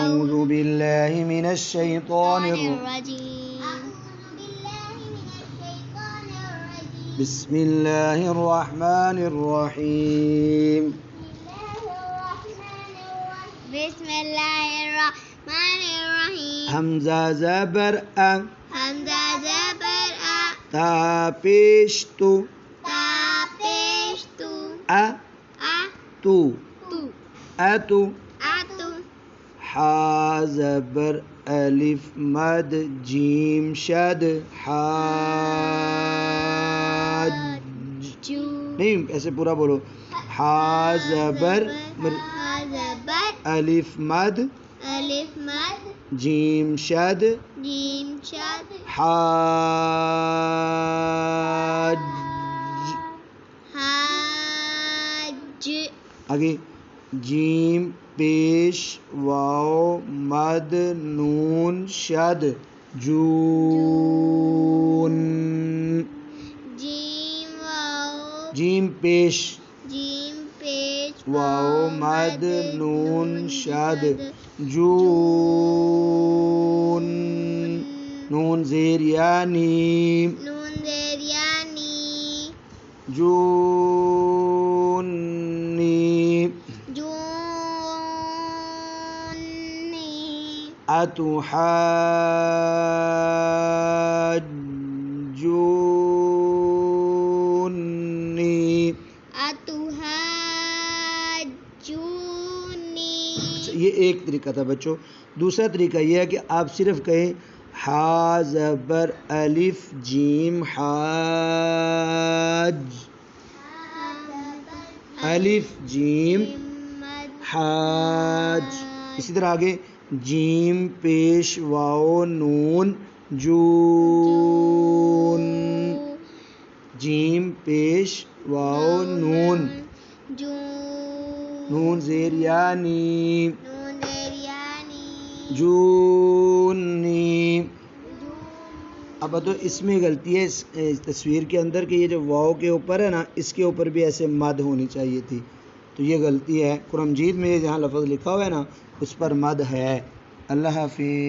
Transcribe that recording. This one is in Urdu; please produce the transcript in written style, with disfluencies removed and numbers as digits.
أعوذ بالله من الشيطان الرجيم. بسم الله الرحمن الرحيم. بسم الله الرحمن الرحيم. حمزہ زبر أ، حمزہ زبر أ، تا پیش تو، تا پیش تو، أ أ تو، تو، أتو. أتو. حا زبر الف مد جیم شد حاج. جو. نہیں ایسے پورا بولو. حا زبر حا زبر الف مد الف مد جیم شد جیم شد حاج. حاج. آگے جیم پیش واو مد نون شد جون. جیم واو جیم پیش جیم پیش واو مد نون شد جون. نون زیر یعنی نون زیر یعنی جونی. جونی. اتحاجونی. اتحاجونی. اچھا یہ ایک طریقہ تھا بچوں. دوسرا طریقہ یہ ہے کہ آپ صرف کہیں حا زبر الف جیم حاج، الف جیم حاج. اسی طرح آگے جیم پیش واو نون جون. جیم پیش واو نون نون زیر یعنی نون زیر یعنی جونی. اب تو اس میں غلطی ہے اس تصویر کے اندر کہ یہ جو واو کے اوپر ہے نا اس کے اوپر بھی ایسے مد ہونی چاہیے تھی، تو یہ غلطی ہے. قرآن مجید میں جہاں لفظ لکھا ہوا ہے نا اس پر مد ہے. اللہ حافظ.